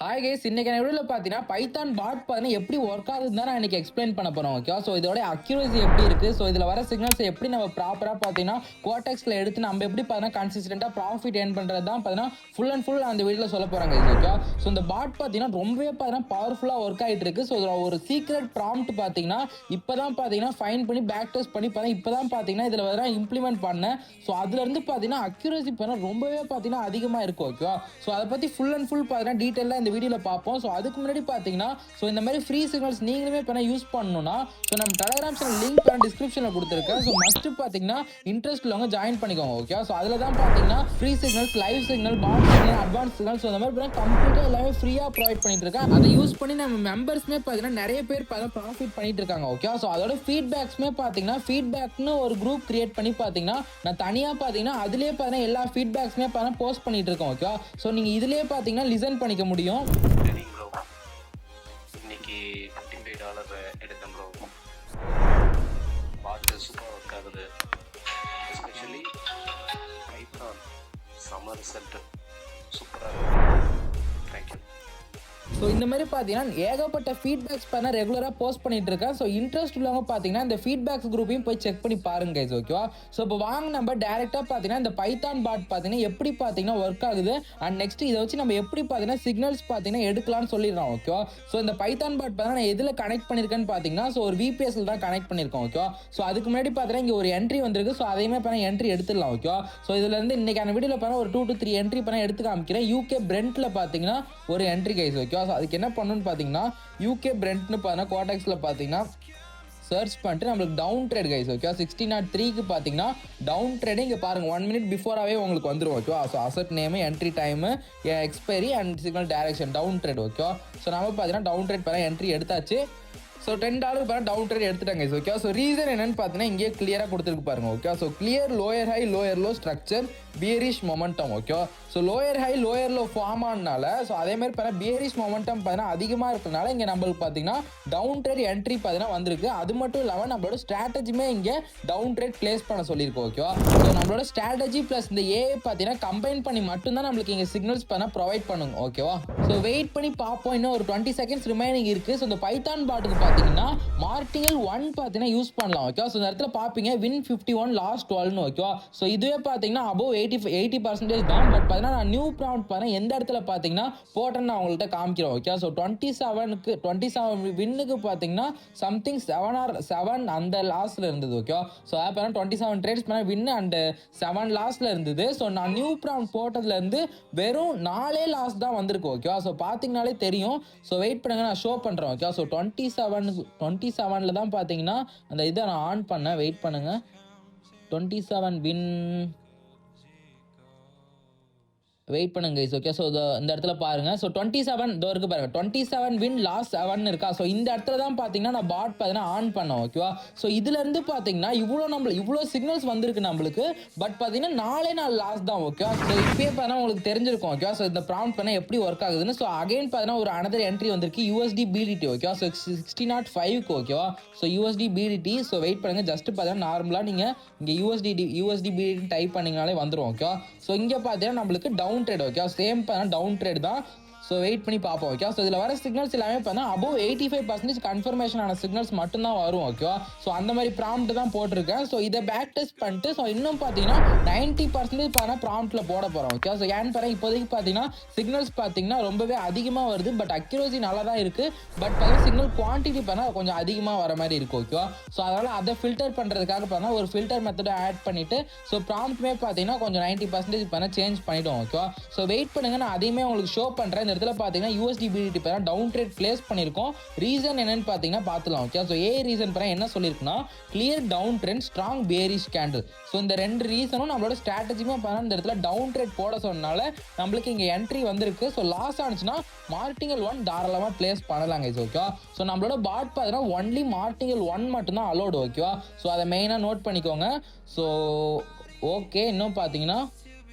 Hi guys, இன்னைக்கு வீடியோவில் பார்த்தீங்கன்னா பைத்தான் பாட் பார்த்தீங்கன்னா எப்படி ஒர்க் ஆகுதுன்னு தான் நான் இன்னைக்கு எக்ஸ்பிளைன் பண்ண போகிறோம். ஓகே, ஸோ இதோட அக்யூரசி எப்படி இருக்குது, ஸோ இதில் வர சிக்னல்ஸ் எப்படி நம்ம ப்ராப்பராக பார்த்தீங்கன்னா கோடெக்ஸில் எடுத்து நம்ம எப்படி பார்த்தீங்கன்னா கன்சிஸ்டண்ட்டாக ப்ராஃபிட் ஏர்ன் பண்ணுறது தான் பார்த்தீங்கன்னா ஃபுல் அண்ட் ஃபுல் அந்த வீடியோவில் சொல்ல போகிறாங்க. ஓகே, ஸோ இந்த பாட் பார்த்தீங்கன்னா ரொம்பவே பார்த்தீங்கன்னா பவர்ஃபுல்லாக ஒர்க் ஆகிட்டு இருக்கு. ஸோ இதில் ஒரு சீக்ரெட் ப்ராம்ப்ட் பார்த்தீங்கன்னா இப்போ தான் பார்த்தீங்கன்னா ஃபைன் பண்ணி பேக் டெஸ்ட் பண்ணி பார்த்தீங்கன்னா இப்போ தான் பார்த்தீங்கன்னா இதில் வர இம்ப்ளிமெண்ட் பண்ணேன். ஸோ அதுலேருந்து பார்த்தீங்கன்னா அக்யூரசி பார்த்தீங்கன்னா ரொம்பவே பார்த்தீங்கன்னா அதிகமாக இருக்கும். ஓகே, ஸோ அதை பற்றி ஃபுல் அண்ட் ஃபுல் பார்த்தீங்கன்னா டீட்டெயிலாக இந்த வீடியோவில் பார்ப்போம். ஸோ அதுக்கு முன்னாடி பார்த்தீங்கன்னா ஸோ இந்த மாதிரி ஃப்ரீ சிக்னல்ஸ் நீங்களுமே இப்போ யூஸ் பண்ணணும்னா ஸோ நம்ம டெலிகிராம் சேனல் லிங்க் டிஸ்கிரிப்ஷனில் கொடுத்துருக்கேன். ஸோ மஸ்ட் பார்த்தீங்கன்னா இன்ட்ரெஸ்ட் உள்ளவங்க ஜாயின் பண்ணிக்கோங்க. ஓகே, ஸோ அதில் தான் பார்த்தீங்கன்னா ஃப்ரீ சிக்னல்ஸ், லைவ் சிக்னல், பாட் சிக்னல், அட்வான்ஸ் சிக்னல், ஸோ இந்த மாதிரி கம்ப்ளீட்டாக எல்லாமே ஃப்ரீயாக ப்ரொவைட் பண்ணிட்டு இருக்கேன். அதை யூஸ் பண்ணி நம்ம மெம்பர்ஸ்மே பார்த்தீங்கன்னா நிறைய பேர் ப்ராஃபிட் பண்ணிட்டு இருக்காங்க. ஓகே, ஸோ அதோட ஃபீட்பேக்ஸ்மே பார்த்தீங்கன்னா ஃபீட்பேக்னு ஒரு குரூப் கிரியேட் பண்ணி பார்த்தீங்கன்னா நான் தனியாக பார்த்தீங்கன்னா அதுலேயே பார்த்தீங்கன்னா எல்லா ஃபீட்பேக்ஸ்மே பார்த்தீங்கன்னா போஸ்ட் பண்ணிட்டு இருக்கோம். ஓகே, ஸோ நீங்கள் இதுலேயே பார்த்தீங்கன்னா லிசன் பண்ணிக்க முடியும். இன்னைக்கு $55 எடுத்தேன் ப்ரோ. பாட்டு சூப்பராக ஒர்க் ஆகுது. எஸ்பெஷலி பைத்தான் சம்மர் ரிசல்ட் சூப்பராக இருக்குது. தேங்க்யூ. ஸோ இந்த மாதிரி பார்த்தீங்கன்னா ஏகப்பட்ட ஃபீட்பேக்ஸ் பண்ண ரெகுலராக போஸ்ட் பண்ணிட்டு இருக்கேன். ஸோ இன்ட்ரெஸ்ட் உள்ளவங்க பார்த்தீங்கன்னா இந்த ஃபீட்பேக்ஸ் குரூப்பையும் போய் செக் பண்ணி பாருங்க கைஸ். ஓகேவா, ஸோ இப்போ வாங்க நம்ம டேரெக்டாக பார்த்தீங்கன்னா இந்த பைத்தான் பாட் பார்த்தீங்கன்னா எப்படி பார்த்தீங்கன்னா ஒர்க் ஆகுது அண்ட் நெக்ஸ்ட் இதை வச்சு நம்ம எப்படி பார்த்தீங்கன்னா சிக்னல்ஸ் பார்த்தீங்கன்னா எடுக்கலாம்னு சொல்லிடுறோம். ஓகேவா, ஸோ இந்த பைத்தான் பாட் பார்த்தீங்கன்னா நான் எதில் கனெக்ட் பண்ணியிருக்கேன்னு பார்த்தீங்கன்னா ஸோ ஒரு VPSல தான் கனெக்ட் பண்ணியிருக்கோம். ஓகேவா, ஸோ அதுக்கு முன்னாடி பார்த்தீங்கன்னா இங்கே ஒரு என்ட்ரி வந்திருக்கு. ஸோ அதையுமே பண்ண என்ட்ரி எடுத்துடலாம். ஓகேவா, ஸோ இதுலேருந்து இன்னைக்கான வீடியோவில் பார்த்தீங்கன்னா ஒரு 2 to 3 என்ட்ரி பண்ண எடுத்து காமிக்கிறேன். UK Brentல பார்த்தீங்கன்னா ஒரு என்ட்ரி கைஸ். ஓகேவா, ஸோ அதுக்கு என்ன பண்ணணும்னு பார்த்தீங்கன்னா UK Brentனு பார்த்தீங்கன்னா கோடெக்ஸில் பார்த்தீங்கன்னா சர்ச் பண்ணிட்டு நம்மளுக்கு டவுன் ட்ரேட் கைஸ். ஓகே, 1603க்கு பார்த்தீங்கன்னா டவுன் ட்ரேடு இங்கே பாருங்கள் 1 minute பிஃபோராகவே உங்களுக்கு வந்துடும். ஓகேவா, so asset name, entry time, expiry and signal direction down trade. ஓகேவா, ஸோ நம்ம பார்த்தீங்கன்னா டவுன் ட்ரேட் பண்ண என்ட்ரி எடுத்தாச்சு. ஸோ $10 பண்ண டவுன் ட்ரேட் எடுத்துட்டாங்க. ஓகே, ஸோ ரீசன் என்னன்னு பார்த்தீங்கன்னா இங்கே கிளியராக கொடுத்துருக்கு பாருங்க. Okay, so clear lower high lower low structure bearish momentum. Okay, so lower high lower low form ஆனால ஸோ அதேமாதிரி பார்த்தீங்கன்னா பியரிஷ் மொமெண்டம் பார்த்தீங்கன்னா அதிகமாக இருக்கிறனால இங்கே நம்மளுக்கு பார்த்தீங்கன்னா டவுன் ட்ரேட் என்ட்ரி பார்த்தீங்கன்னா வந்திருக்கு. அது மட்டும் இல்லாமல் நம்மளோட ஸ்ட்ராட்டஜியுமே இங்கே டவுன் ட்ரேட் பிளேஸ் பண்ண சொல்லியிருக்கோம். ஓகேவா, ஸோ நம்மளோட ஸ்ட்ராட்டஜி ப்ளஸ் இந்த ஏ பார்த்தீங்கன்னா கம்பைன் பண்ணி மட்டும்தான் நம்மளுக்கு இங்கே சிக்னல்ஸ் பண்ண ப்ரொவைட் பண்ணுங்க. ஓகேவா, ஸோ வெயிட் பண்ணி பார்ப்போம். இன்னும் ஒரு 20 seconds ரிமைனிங் இருக்குது. ஸோ இந்த பைத்தான் பாட்டுக்கு பார்த்தீங்கன்னா மார்டிங்கல் 1 பார்த்தீங்கன்னா யூஸ் பண்ணலாம். ஓகேவா, ஸோ இந்த இடத்துல பார்ப்பீங்க வின் 51 லாஸ்ட் 12. ஓகேவா, ஸோ இதுவே பார்த்தீங்கன்னா அபோவ் 80% தான். பட் பார்த்தீங்கன்னா நான் நியூ ப்ராம்ப்ட் பார்த்தீங்கன்னா எந்த இடத்துல பார்த்தீங்கன்னா போட்டேன்னு நான் உங்கள்கிட்ட காமிக்கிறோம். ஓகே, ஸோ 27 வின்னுக்கு பார்த்தீங்கன்னா சம்திங் 7 அந்த லாஸ்ட்ல இருந்தது. ஓகேவா, ஸோ அப்போ 27 ட்ரேட்ஸ் பண்ண வின் அண்ட் 7 லாஸ்ட்ல இருந்தது. ஸோ நான் நியூ ப்ராம்ப்ட் போட்டதுலேருந்து வெறும் 4 லாஸ்ட் தான் வந்திருக்கு. ஓகேவா, ஸோ பார்த்தீங்கனாலே தெரியும். ஸோ வெயிட் பண்ணுங்க, நான் ஷோ பண்ணுறேன். ஓகே, ஸோ 27ல் தான் பார்த்தீங்கன்னா அந்த இதை நான் ஆன் பண்ணேன். வெயிட் பண்ணுங்க, 27 வின் வெயிட் பண்ணுங்க கைஸ். ஓகே, ஸோ இந்த இடத்துல பாருங்க. ஸோ 27 இதோ இருக்கு பாருங்க, 27 வின் லாஸ்ட் 7 இருக்கா. ஸோ இந்த இடத்துல தான் பார்த்தீங்கன்னா நான் பாட் பார்த்தீங்கன்னா ஆன் பண்ணோம். ஓகேவா, ஸோ இதுல இருந்து பார்த்தீங்கன்னா இவ்வளோ சிக்னல்ஸ் வந்திருக்கு நம்மளுக்கு. பட் பார்த்தீங்கன்னா 4 லாஸ்ட் தான். ஓகேவா, ஸோ இப்பயே பார்த்தீங்கன்னா உங்களுக்கு தெரிஞ்சிருக்கும். ஓகேவா, ஸோ இந்த ப்ராம்ப்ட் பண்ண எப்படி ஒர்க் ஆகுதுன்னு. ஸோ அகைன் பார்த்தீங்கன்னா ஒரு அனதர் என்ட்ரி வந்திருக்கு USD BDT. ஓகேவா, ஸோ 1605க்கு. ஓகேவா, so USD BDT. So wait பண்ணுங்க, ஜஸ்ட் பார்த்தீங்கன்னா நார்மலாக நீங்கள் இங்கே USD BDT டைப் பண்ணிங்கனாலே வந்துடும். ஓகேவா, ஸோ இங்கே பார்த்தீங்கன்னா நம்மளுக்கு down trade. Okay, same down trade தான். ஸோ வெயிட் பண்ணி பார்ப்போம். ஓகே, ஸோ இதில் வர சிக்னல்ஸ் எல்லாமே பார்த்தா அபோவ் 85% கன்ஃபர்மேஷன் ஆன சிக்னல்ஸ் மட்டும்தான் வரும். ஓகேவா, ஸோ அந்த மாதிரி ப்ராம்ப்ட் தான் போட்டிருக்கேன். ஸோ இதை பேக் டெஸ்ட் பண்ணிட்டு ஸோ இன்னும் பார்த்தீங்கன்னா 90% பார்த்தா ப்ராம்ப்ட்ல போட போகிறோம். ஓகே, ஸோ ஏன்னு பாருங்க, இப்போதைக்கு பார்த்தீங்கன்னா சிக்னல்ஸ் பார்த்தீங்கன்னா ரொம்பவே அதிகமாக வருது. பட் அக்யூரசி நல்லா தான் இருக்குது. பட் பார்த்தா சிக்னல் குவான்டிட்டி பார்த்தா கொஞ்சம் அதிகமாக வர மாதிரி இருக்கும். ஓகேவா, ஸோ அதனால் அதை ஃபில்டர் பண்ணுறதுக்காக பார்த்தா ஒரு ஃபில்டர் மெத்தடை ஆட் பண்ணிவிட்டு ஸோ ப்ராம்ப்ட்மே பார்த்தீங்கன்னா கொஞ்சம் 90% பார்த்தா சேஞ்ச் பண்ணிவிடும். ஓகேவா, ஸோ வெயிட் பண்ணுங்க, நான் அதையுமே உங்களுக்கு ஷோ பண்ணுறேன். இந்த இடத்துல பார்த்தீங்கன்னா USD BDT பேரா டவுன் ட்ரேட் பிளேஸ் பண்ணியிருக்கோம். ரீசன் என்னன்னு பார்த்தீங்கன்னா பார்த்துலாம். ஓகே, ஸோ ரீசன் பேரா என்ன சொல்லியிருக்குன்னா clear down trend strong bearish candle. So இந்த 2 ரீசனும் நம்மளோட ஸ்ட்ராட்டஜியுமே பார்த்தா இந்த இடத்துல டவுன் ட்ரேட் போட சொன்னால நம்மளுக்கு இங்கே என்ட்ரி வந்திருக்கு. ஸோ லாஸ் ஆனிச்சுன்னா மார்டிங்கல் 1 தாராளமாக பிளேஸ் பண்ணலாங்க. ஓகேவா, ஸோ நம்மளோட பாட் பார்த்தீங்கன்னா ஒன்லி மார்டிங்கல் 1 மட்டும்தான் அலோடு. ஓகேவா, ஸோ அதை மெயினாக நோட் பண்ணிக்கோங்க. ஸோ ஓகே, இன்னும் பார்த்தீங்கன்னா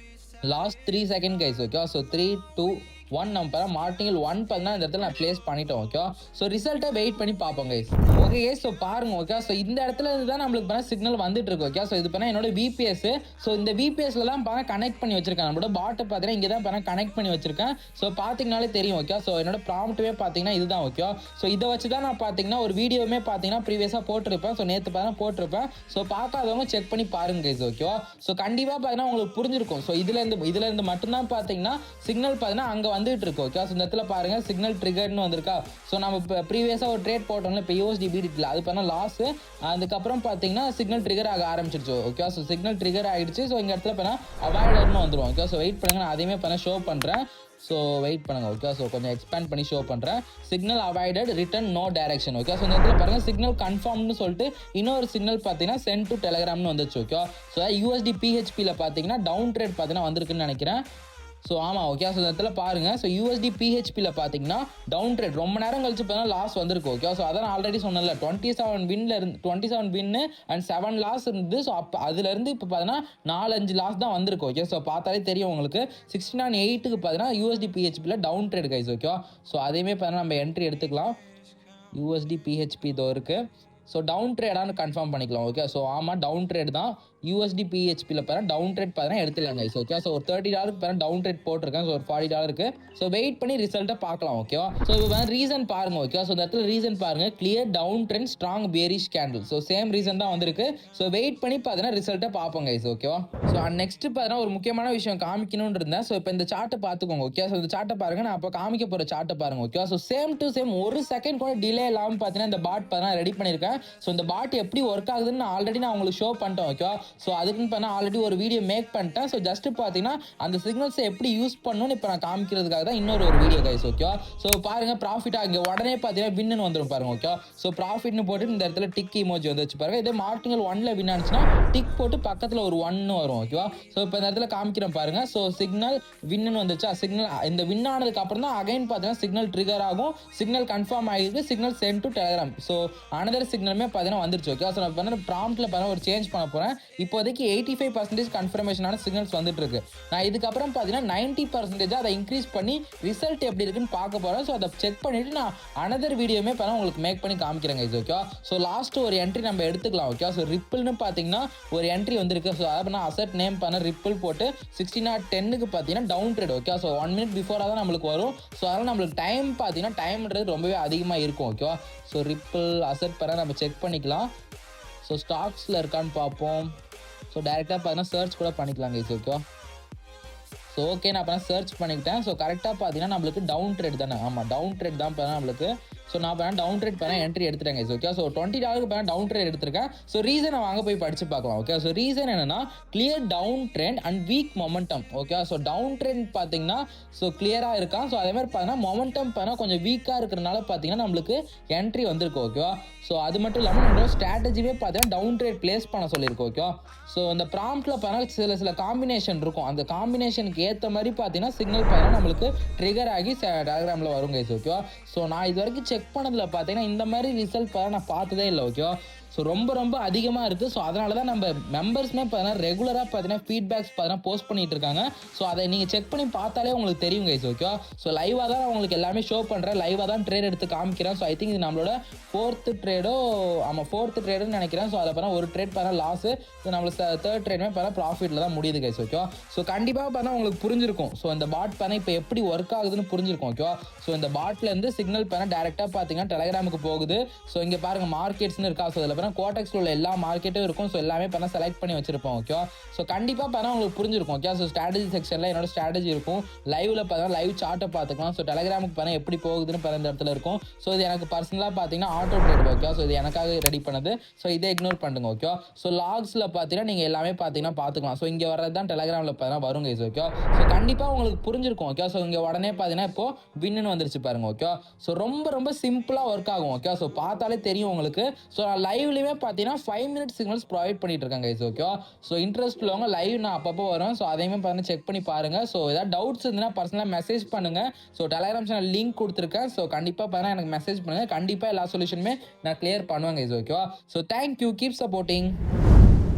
லாஸ்ட் 3 செகண்ட் கைஸ். ஓகேவா, ஸோ 3 2 1 நம்ம பார்த்தா மார்டிங்கல் 1 பார்த்தா இந்த இடத்துல நான் பிளேஸ் பண்ணிட்டோம். ஓகேவா? ஸோ ரிசல்ட்டை வெயிட் பண்ணி பார்ப்போம் கைஸ். ஓகே கைஸ், ஸோ பாருங்க. ஓகே, ஸோ இந்த இடத்துல இருந்து தான் நம்மளுக்கு பார்த்தா சிக்னல் வந்துட்டு இருக்கு. ஓகே, ஸோ இது பண்ணா என்னோட விபிஎஸ். ஸோ இந்த விபிஎஸ்ல தான் பார்த்தா கனெக்ட் பண்ணி வச்சிருக்கேன். நம்மளோட பாட்டை பார்த்தீங்கன்னா இங்கே தான் பார்த்தா கனெக்ட் பண்ணி வச்சிருக்கேன். ஸோ பார்த்தீங்கனாலே தெரியும். ஓகே, ஸோ என்னோட ப்ராம்ப்ட்டுமே பார்த்தீங்கன்னா இதுதான். ஓகே, ஸோ இதை வச்சு தான் நான் பார்த்தீங்கன்னா ஒரு வீடியோவுமே பார்த்தீங்கன்னா ப்ரீவியஸாக போட்டிருப்பேன். ஸோ நேற்று பார்த்தா போட்டிருப்பேன். ஸோ பார்க்காதவங்க செக் பண்ணி பாருங்க கைஸ். ஓகேவா? ஸோ கண்டிப்பாக பார்த்தீங்கன்னா உங்களுக்கு புரிஞ்சிருக்கும். ஸோ இதுல இருந்து மட்டும்தான் பார்த்தீங்கன்னா சிக்னல் பார்த்தீங்கன்னா அங்கே வந்துட்டு இருக்கு. ஓகே, ஸோ இந்த இடத்துல பாருங்க சிக்னல் ட்ரிகர்னு வந்திருக்கா. ஸோ நம்ம இப்போ ப்ரீவியஸாக ஒரு ட்ரேட் போட்டோம்ல, இப்போ யூஎஸ்டி பீடிட்டில் அது பண்ண லாஸ். அதுக்கப்புறம் பார்த்தீங்கன்னா சிக்னல் ட்ரிகர் ஆக ஆரம்பிச்சிருச்சு. ஓகே, ஸோ சிக்னல் ட்ரிகர் ஆகிடுச்சு. ஸோ இந்த இடத்துல பார்த்தா அவாய்டர்னு வந்துடும். ஓகே, ஸோ வெயிட் பண்ணுங்க, நான் அதையுமே பண்ண ஷோ பண்ணுறேன். ஸோ வெயிட் பண்ணுங்க. ஓகே, ஸோ கொஞ்சம் எக்ஸ்பேண்ட் பண்ணி ஷோ பண்ணுறேன். Signal avoided return no direction. Okay, so இந்த இடத்துல பாருங்க சிக்னல் கன்ஃபார்ம்னு சொல்லிட்டு இன்னொரு சிக்னல் பார்த்தீங்கன்னா சென்ட் டு டெலிகிராம்னு வந்துச்சு. ஓகே, ஸோ யூஎஸ்டி பிஹெச்பியில் பார்த்தீங்கன்னா டவுன் ட்ரேட் பார்த்தீங்கன்னா வந்திருக்குன்னு நினைக்கிறேன். ஸோ ஆமாம். ஓகே, ஸோ இந்த இடத்துல பாருங்கள். ஸோ யூஎஸ்டி பிஹெச்பியில் பார்த்தீங்கன்னா டவுன் ட்ரேட் ரொம்ப நேரம் கழிச்சு பார்த்தீங்கன்னா லாஸ் வந்திருக்கு. ஓகே, ஸோ அதான் ஆல்ரெடி சொன்னல 27 வின்னு அண்ட் 7 லாஸ் இருந்தது. ஸோ அப்போ அதுலேருந்து இப்போ பார்த்தீங்கன்னா 4-5 லாஸ் தான் வந்திருக்கு. ஓகே, ஸோ பார்த்தாலே தெரியும் உங்களுக்கு. 69.8க்கு பார்த்தீங்கன்னா யூஎஸ்டி பிஹெச்பியில் down trade guys. Okay, so அதையுமே பார்த்தீங்கன்னா நம்ம என்ட்ரி எடுத்துக்கலாம். யூஎஸ்டி பிஹெச்பி இதோ இருக்குது. ஸோ டவுன் ட்ரேடானு கன்ஃபார்ம் பண்ணிக்கலாம். ஓகே, ஸோ ஆமாம் டவுன் ட்ரேட் தான். யூஎஸ்டி பிஹெச்பியில் பார்த்தா டவுன் ட்ரேட் பார்த்தா எடுத்துக்கலாம் கைஸ். ஓகே, ஸோ ஒரு $30 பார்த்தா டவுன் ட்ரேட் போட்டிருக்கேன். ஸோ ஒரு $40. ஸோ வெயிட் பண்ணி ரிசல்ட்டை பார்க்கலாம். ஓகேவா? ஸோ இப்போ ரீசன் பாருங்க. ஓகே, ஸோ இந்த இடத்துல ரீசன் பாருங்க, clear down trend strong bearish candle. So same reason தான் வந்திருக்கு. ஸோ வெயிட் பண்ணி பார்த்தீங்கன்னா ரிசல்ட்டை பார்ப்போம் கைஸ். ஓகேவா? ஸோ நெக்ஸ்ட் பார்த்தீங்கன்னா ஒரு முக்கியமான விஷயம் காமிக்கணும்னு இருந்தேன். ஸோ இப்போ இந்த சார்ட்டை பார்த்துக்கோங்க. ஓகே, ஸோ இந்த சார்ட்டை பாருங்க, நான் அப்போ காமிக்க போகிற சார்ட்டை பாருங்க. Okay, so same to same ஒரு செகண்ட் கூட டிலே இல்லாமல் பார்த்தீங்கன்னா இந்த பாட் பார்த்தீங்கன்னா ரெடி பண்ணியிருக்கேன். ஸோ இந்த பாட் எப்படி ஒர்க் ஆகுதுன்னு நான் ஆல்ரெடி உங்களுக்கு ஷோ பண்ணிட்டேன். ஓகே, ஸோ அதுக்குன்னு பண்ண ஆல்ரெடி ஒரு வீடியோ மேக் பண்ணிட்டேன். ஸோ ஜஸ்ட் பார்த்தீங்கன்னா அந்த சிக்னல்ஸை எப்படி யூஸ் பண்ணணும்னு இப்போ நான் காமிக்கிறதுக்காக தான் இன்னொரு ஒரு வீடியோ கைஸ். ஓகே, ஸோ பாருங்க ப்ராஃபிட் இங்கே உடனே பார்த்தீங்கன்னா வின்னு வந்துடும் பாருங்க. ஓகே, ஸோ ப்ராஃபிட்னு போட்டு இந்த இடத்துல டிக் இமோஜி வந்து வச்சு பாருங்க. இதே மார்டிங்கல் 1ல வின் ஆனிச்சுன்னா டிக் போட்டு பக்கத்தில் ஒரு 1 வரும். ஓகேவா? ஸோ இப்போ இந்த இடத்துல காமிக்கிறேன் பாருங்க. ஸோ சிக்னல் வின்னு வந்துச்சா. சிக்னல் இந்த வின் ஆனதுக்கு அப்புறம் தான் அகைன் பார்த்தீங்கன்னா சிக்னல் ட்ரிகர் ஆகும். சிக்னல் கன்ஃபார்ம் ஆகிருக்கு. Signal sent to Telegram. So another சிக்னலுமே பார்த்தீங்கன்னா வந்துருச்சு. ஓகே, ஸோ நான் ப்ராம்ப்ட்ல பார்த்தா ஒரு சேஞ்ச் பண்ண போகிறேன். இப்போதைக்கு 85% கன்ஃபர்மேஷனான சிக்னல்ஸ் வந்துட்டு இருக்கு. நான் இதுக்கப்புறம் பார்த்தீங்கன்னா 90% அதை இன்க்ரீஸ் பண்ணி ரிசல்ட் எப்படி இருக்குன்னு பார்க்க போகிறேன். ஸோ அதை செக் பண்ணிட்டு நான் அனதர் வீடியோமே பார்த்தா உங்களுக்கு மேக் பண்ணி காமிக்கிறேன் கைஸ். ஓகே, ஸோ லாஸ்ட் ஒரு என்ட்ரி நம்ம எடுத்துக்கலாம். ஓகே, ஸோ ரிப்பிள்னு பார்த்தீங்கன்னா ஒரு என்ட்ரி வந்திருக்கு. ஸோ அதை நான் அசட் நேம் பண்ண ரிப்பிள் போட்டு 16:10க்கு பார்த்தீங்கன்னா down trade. Okay, so 1 minute பிஃபோராக தான் நம்மளுக்கு வரும். ஸோ அதனால் நம்மளுக்கு டைம் பார்த்தீங்கன்னா டைம்ன்றது ரொம்பவே அதிகமாக இருக்கும். ஓகேவா? ஸோ ரிப்பிள் அசட் பண்ண நம்ம செக் பண்ணிக்கலாம். ஸோ ஸ்டாக்ஸில் இருக்கான்னு பார்ப்போம். ஸோ டேரெக்டாக பார்த்தீங்கன்னா சர்ச் கூட பண்ணிக்கலாம் கைஸ். ஓகேவா? ஸோ ஓகே, நான் அப்போ சர்ச் பண்ணிக்கிட்டேன். ஸோ கரெக்டாக பார்த்தீங்கன்னா நம்மளுக்கு டவுன் ட்ரேட் தானே. ஆமாம் டவுன் ட்ரேட் தான் பார்த்தா நம்மளுக்கு. ஸோ நான் இப்போ டவுன் ட்ரேட் பண்ண என்ட்ரி எடுத்துட்டேன் கைஸ். ஓகே, ஸோ $20 இப்போ டவுன் ட்ரேட் எடுத்திருக்கேன். ஸோ ரீசன் நான் வாங்க போய் படிச்சு பார்க்கலாம். ஓகே, ஸோ ரீசன் என்னன்னா clear down trend and weak momentum. Okay, so down trend பார்த்தீங்கன்னா ஸோ கிளியராக இருக்கான். ஸோ அதே மாதிரி பார்த்தீங்கன்னா மொமெண்டம் பார்த்தா கொஞ்சம் வீக்காக இருக்கிறனால பார்த்தீங்கன்னா நம்மளுக்கு என்ட்ரி வந்திருக்கு. ஓகேவா? ஸோ அது மட்டும் இல்லாமல் நம்மளோட ஸ்ட்ராட்டஜியே பார்த்தீங்கன்னா டவுன் ட்ரேட் பிளேஸ் பண்ண சொல்லியிருக்கோம். ஓகே, ஸோ இந்த ப்ராம்ப்ட்ல பார்த்தீங்கன்னா சில காம்பினேஷன் இருக்கும். அந்த காம்பினேஷனுக்கு ஏற்ற மாதிரி பார்த்தீங்கன்னா சிக்னல் பார்த்தீங்கன்னா நம்மளுக்கு ட்ரிகர் ஆகி டயக்ராமில் வரும் கைஸ். ஓகேவா? ஸோ நான் இது வரைக்கும் செக் பண்ணதில் பார்த்தீங்கன்னா இந்த மாதிரி ரிசல்ட் பார்த்தா நான் பார்த்ததே இல்லை. ஓகேவா? ஸோ ரொம்ப அதிகமாக இருக்குது. ஸோ அதனால தான் நம்ம மெம்பர்ஸ்மே பார்த்தீங்கன்னா ரெகுலராக பார்த்தீங்கன்னா ஃபீட்பேக்ஸ் பார்த்தீங்கன்னா போஸ்ட் பண்ணிட்டு இருக்காங்க. ஸோ அதை நீங்கள் செக் பண்ணி பார்த்தாலே உங்களுக்கு தெரியும் கைஸ். ஓகேவா? ஸோ லைவாக தான் உங்களுக்கு எல்லாமே ஷோ பண்ணுறேன். லைவாக தான் ட்ரேட் எடுத்து காமிக்கிறேன். ஸோ ஐ திங்க் இது நம்மளோட 4th ட்ரேடோ. ஆமாம் 4th ட்ரேடுன்னு நினைக்கிறேன். ஸோ அதை பார்த்தா ஒரு ட்ரேட் பார்த்தா லாஸு. ஸோ நம்மளுக்கு 3rd ட்ரேடுமே பார்த்தா ப்ராஃபிட்டில் தான் முடியுது கைஸ். ஓகேவா? ஸோ கண்டிப்பாக பார்த்தா உங்களுக்கு புரிஞ்சிருக்கும். ஸோ இந்த பாட் பார்த்தா இப்போ எப்படி ஒர்க் ஆகுதுன்னு புரிஞ்சிருக்கும். ஓகேவா? ஸோ இந்த பாட்லேருந்து சிக்னல் பார்த்தா டேரெக்டாக பார்த்தீங்கன்னா டெலிகிராமுக்கு போகுது. ஸோ இங்கே பாருங்கள் மார்க்கெட்ஸ்னு இருக்கா. ஸோ இதில் கோடெக்ஸ்ல உள்ள எல்லா மார்க்கெட்டும் இருக்கும். ஸோ எல்லாமே பண்ண செலக்ட் பண்ணி வச்சிருப்போம். ஓகே, ஸோ கண்டிப்பாக பண்ண உங்களுக்கு புரிஞ்சிருக்கும். ஓகே, ஸோ ஸ்ட்ராட்டஜி செக்ஷனில் என்னோட ஸ்ட்ராட்டஜி இருக்கும். லைவ்ல பார்த்தா லைவ் சார்ட்டை பார்த்துக்கலாம். ஸோ டெலிகிராமுக்கு பண்ண எப்படி போகுதுன்னு பண்ண இந்த இடத்துல இருக்கும். ஸோ இது எனக்கு பர்சனலாக பார்த்தீங்கன்னா ஆட்டோ ட்ரேட். ஓகே, ஸோ இது எனக்காக ரெடி பண்ணது. ஸோ இதை இக்னோர் பண்ணுங்க. ஓகே, ஸோ லாக்ஸில் பார்த்தீங்கன்னா நீங்கள் எல்லாமே பார்த்தீங்கன்னா பார்த்துக்கலாம். ஸோ இங்கே வர்றது தான் டெலிகிராமில் பார்த்தீங்கன்னா வரும் கைஸ். ஓகே, ஸோ கண்டிப்பாக உங்களுக்கு புரிஞ்சிருக்கும். ஓகே, ஸோ இங்கே உடனே பார்த்தீங்கன்னா இப்போ வின்னு வந்துருச்சு பாருங்க. ஓகே, ஸோ ரொம்ப சிம்பிளாக ஒர்க் ஆகும். ஓகே, ஸோ பார்த்தாலே தெரியும் உங்களுக்கு. ஸோ லைவ்லேயுமே பார்த்தீங்கன்னா 5 minute சிக்னல்ஸ் ப்ரொவைட் பண்ணிட்டு இருக்காங்க கைஸ். ஓகே, ஸோ இன்ட்ரெஸ்ட் உள்ளவங்க லைவ் நான் அப்பப்போ வரும். ஸோ அதையுமே பார்த்தீங்கன்னா செக் பண்ணி பாருங்க. ஸோ ஏதாவது டவுட்ஸ் இருந்துன்னா பர்சனலாக மெசேஜ் பண்ணுங்க. ஸோ டெலிகிராம் சேனல் லிங்க் கொடுத்துருக்கேன். ஸோ கண்டிப்பாக பார்த்தீங்கன்னா எனக்கு மெசேஜ் பண்ணுங்க. கண்டிப்பாக எல்லா சொல்யூஷனுமே நான் கிளியர் பண்ணுவேன் guys. Okay, so thank you, keep supporting.